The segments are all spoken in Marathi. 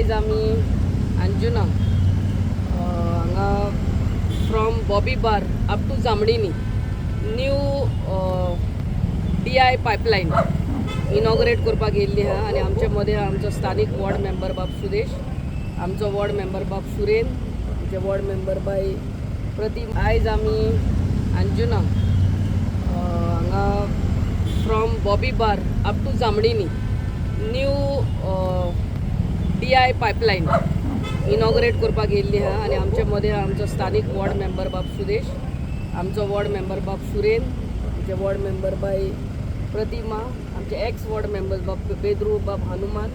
आयज आमी अंजुना हांगा from Bobby bar up to Jamdini new DI pipeline inaugurate करपाक येयल्ली आहा आनी आमचे मदें आमचो स्थानीक वॉर्ड मेंबर बाब सुदेश, आमचो वॉर्ड मेंबर बाब सुरेन, आमचे वॉर्ड मेंबर बाय प्रतिम. आयज आमी अंजुना हांगा from Bobby bar up to Jamdini new DI pipeline inaugurate करपाक येयल्ली आहा आनी आमचे मदें आमचो स्थानीक वॉर्ड मेंबर बाब सुदेश, आमचो वॉर्ड मेंबर बाब सुरेन, आमचे वॉर्ड मेंबर बाय प्रतिमा, आमचे एक्स वॉर्ड मेंबर बाब बेद्रू बाब हनुमान,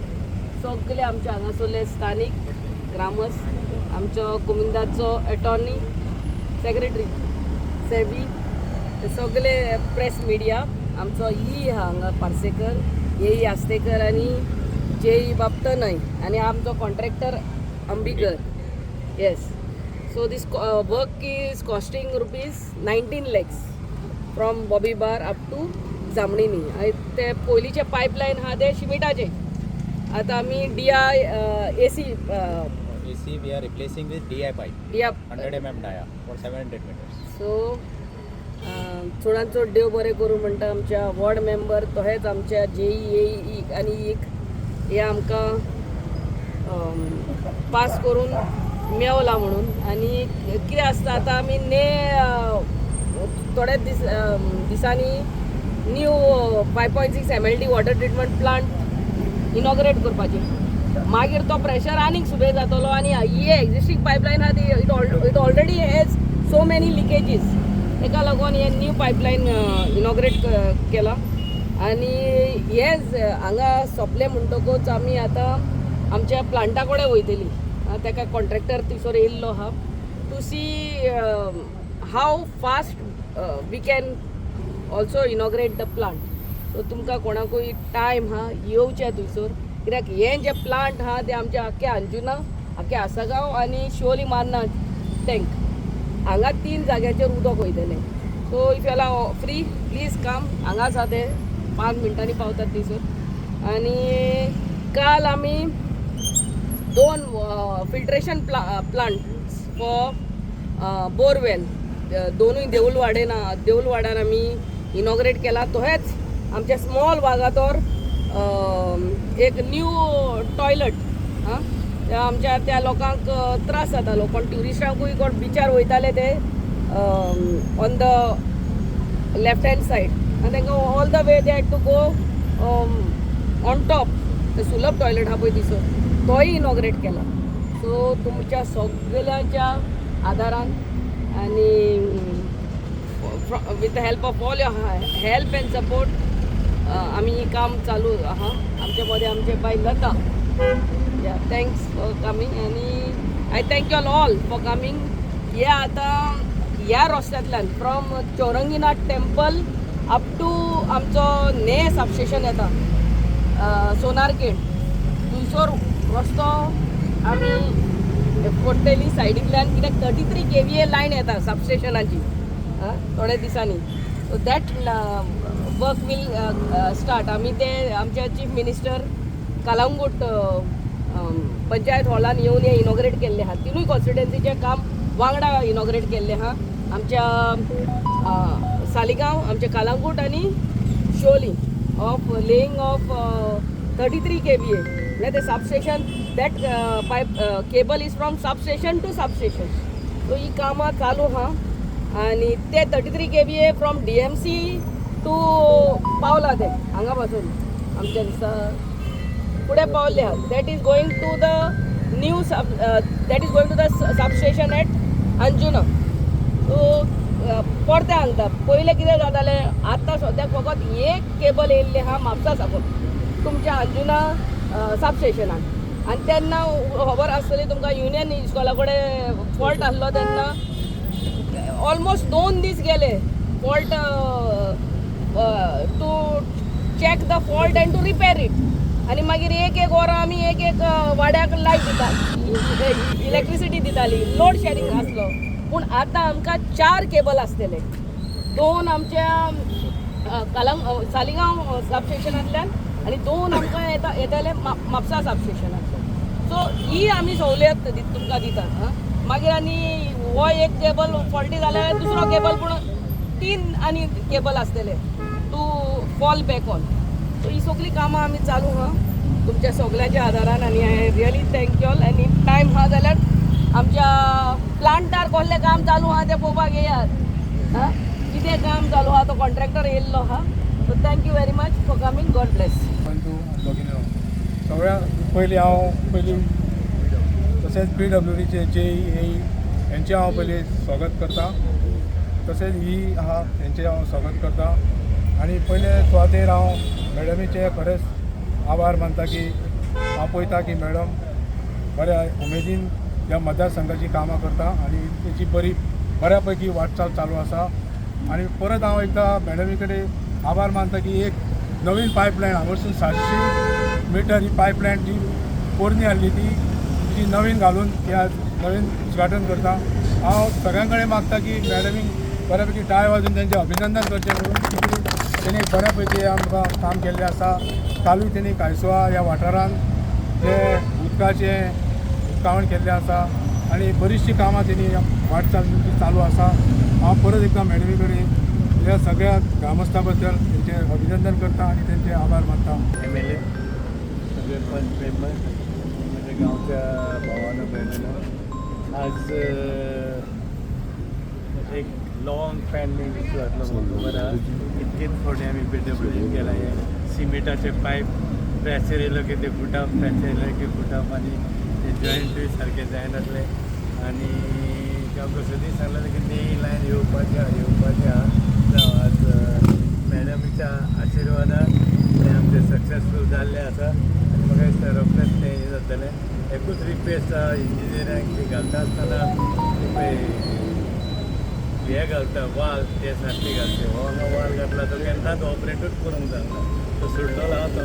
सगळे आमचे हांगासरले स्थानीक ग्रामस्थ, आमचो कुमिंदाचो अटॉर्नी सेक्रेटरी सेबी, सगळे प्रेस मिडिया, आमचो ई हांगा पार्सेकर, येई आस्तेकर आनी जेई बापतनय आनी आमचो contractor Ambikar. Yes, so this work is costing ₹19 lakhs from Bobby bar up to Jamdini. ते पयलींचे पायपलायन आहा ते शिमिटाचे. आतां आमी DI AC we are replacing with DI pipe. 100 mm dia for 700 meters. So चडांत चड देव बरें करूं म्हणटा आमच्या वॉर्ड मेंबर तशेंच आमच्या जेई आनी हे आमकां पास करून मेवला म्हणून. आनी कितें आसता आतां आमी थोडे दिसांनी new 5.6 MLD water treatment plant inaugurate करपाची. मागीर तो प्रेशर आनीक सुबेज जातलो आनी ही एक्झिस्टींग पायपलायन आहा it already hedge so many leakages. ताका लागून हे न्यू पायपलायन इनॉग्रेट केला आनी हेच हांगा सोंपलें म्हणटकूच आमी आतां आमच्या प्लांटा कडेन वयतली. ताका कॉन्ट्रॅक्टर थंयसर येयल्लो आहा to see how fast we can also inaugurate the plant. So तुमकां कोणाकूय टायम आहा येवचें थंयसर, कित्याक हे जे प्लांट आहा ते आमच्या आख्या अंजुना, आख्या आसागांव आनी शिवोली मारना टँक हांगा 3 जाग्याचेर उदक वयतलें. So if you are free please come. हांगाच आहा ते 5 मिनटांनी पावतात थंयसर. आनी काल आमी 2 फिल्ट्रेशन प्लांट फॉर बोरवेल दोनूय देऊलवाड्यान आमी इनॉग्रेट केला. तोहेच आमच्या स्मॉल वागातोर एक न्यू टॉयलेट आमच्या त्या लोकांक त्रास जातालो. कोण ट्युरिस्टांकूय कोण बिचार वयताले ते on the left hand side आनी तांकां all the way they had to go on top. ते सुलभ टॉयलेट आहा पळय थंयसर तोय इनॉग्रेट केला. सो तुमच्या सगळ्यांच्या आदारान आनी with the help of all your help end support आमी ही काम चालू आहा. आमचे मदें आमचे बाय लता. या थँक्स फॉर कमींग आनी I thank you all for coming. हे आतां ह्या रस्त्यांतल्यान from Chauranginath temple up to आमचो ने सबस्टेशन येता सोनारखेड थंयसर रस्तो आमी कोट्टेली सायडींतल्यान, कित्याक 33 KVA लायन येता सबस्टेशनाची थोड्या दिसांनी. So that work will start. आमी ते आमच्या चीफ मिनिस्टर कलंगूट पंचायत हॉलान येवन हे इनॉग्रेट केल्ले आहा. तिनूय कॉन्स्टिट्युएन्सीचें काम वांगडा इनॉग्रेट केल्लें आहा. आमच्या सालिगांव, आमचे कलंगूट आनी Siolim of laying of 33 KVA म्हणजे ते substation that pipe cable is from substation to substation. So ही कामां चालू आहा आनी ते 33 KVA फ्रॉम DMC टू पावला ते हांगा पासून आमच्या दिसा फुडें पावले आहा. That is going to the new that is going to the substation at Anjuna. So परते सांगता पयलें कितें जातालें, आतां सद्याक फकत एक केबल येयल्ली आहा म्हापसा साकून तुमच्या अंजुना सबस्टेशनान. आनी तेन्ना खबर आसतली तुमकां युनियन इस्कॉला कडेन फॉल्ट आसलो तेन्ना ऑलमोस्ट 2 दीस गेले fault to check the fault and to repair it. आनी मागीर एक वरां आमी एक वाड्याक लायट दिता, इलेक्ट्रिसिटी दिताली, लोड शेरींग आसलो. पूण आतां आमकां 4 केबल आसतले. 2 आमच्या सालिगांव सबस्टेशनांतल्यान आनी 2 आमकां येताले म्हापसा सबस्टेशनांतल्यान. सो ही आमी सवलत तुमकां दितात मागीर आनी हो एक केबल फॉल्टी जाल्यार दुसरो केबल पूण 3 आनी केबल आसतले to fall back on. So ही सगळी कामां आमी चालू तुमच्या सगळ्याच्या आदारान आनी I really thank you all. आनी टायम जाल्यार आमच्या प्लांटार कसलें काम चालू ते पळोवपाक येयात. कितें काम चालू तो कॉन्ट्रॅक्टर येयल्लो so thank you very much for coming. God bless. सगळ्यात पयलीं तशेंच PWDचे JEE यांचे हांव पयलीं स्वागत करता. तशेंच ही आहा तेंचे हांव स्वागत करता. आनी पयले सुवातेर हांव मॅडमीचे खरेंच आभार मानता की हांव पळयता की मॅडम बऱ्या उमेदीन ह्या मतदारसंघाची कामां करता आनी तेची बऱ्या पैकी वाटचाल चालू आसा. आनी परत हांव एकदां मॅडमी कडेन आभार मानता की एक नवीन पायपलायन हांगासून 700 मीटर ही पायपलायन जी पोरणी आहली ती नवीन घालून ती आज नवीन उद्घाटन करता. हांव सगळ्यां कडेन मागता की मॅडमीक बऱ्यापैकी टाळ वाजून त्यांचे अभिनंदन करचें करून तेणी बऱ्यापैकी आमकां काम केल्लें आसा. कालूय तेणी कांयसोवा ह्या वाठारांत जे उदकाचें उदकावण केल्लें आसा आनी बरीचशीं कामां तेणी वाटचाल चालू आसा. हांव परत एकदां मॅडमी कडेन ह्या सगळ्या ग्रामस्थां बद्दल तेंचे अभिनंदन करता आनी तेंचे आभार मानता. MLA सगळे पंच मेंबर म्हणजे गावच्या भावानं भयणीनं आज एक लॉंग पेंडिंग इश्यू आसलो म्हणून बरा इतकेच थोडे आमी PWD केला हे सिमेंटाचे पायप प्रेशर येयलो की ते फुटप प्रेशर येयलो की फुटप आनी ते जॉयंटूय सारके जायनासले आनी आमकां सदीं सांगलें की ती लायन येवपाचें आहा आज मॅडमीच्या आशिर्वादान ते आमचे सक्सेसफूल जाल्ले आसा आनी म्हाका दिसता रोखडेंच तें हें जातलें. एकूच रिक्वेस्ट आहा इंजिनियरांक ती घालता आसतना हे घालता वाल ते सारके घालचे. हो हांगा वाल घातला तो केन्नाच ऑपरेटूच करूंक जायना तो सुट्टलो हांव तो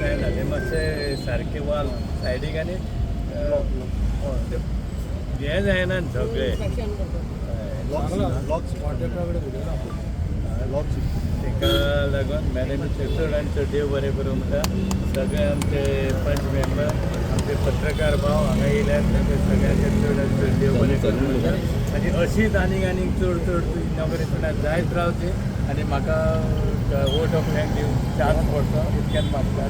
जायना ते मातशे सारके वाल सायडीक आनी हे जायना सगळे ताका लागून मॅडमीचे चड आनी चड देव बरें करूं म्हणटा. सगळे आमचे पंच मेंबर आमचे पत्रकार भाव हांगा येयल्यात तांचे सगळ्यांचे चड आनी चड देव बरें करूं म्हणटा. आनी अशीच आनीक चड इनॉग्रेशनाक जायत रावची आनी म्हाका वोट ऑफ थँक दिवंक चान्स पडचो इतक्यान मागता.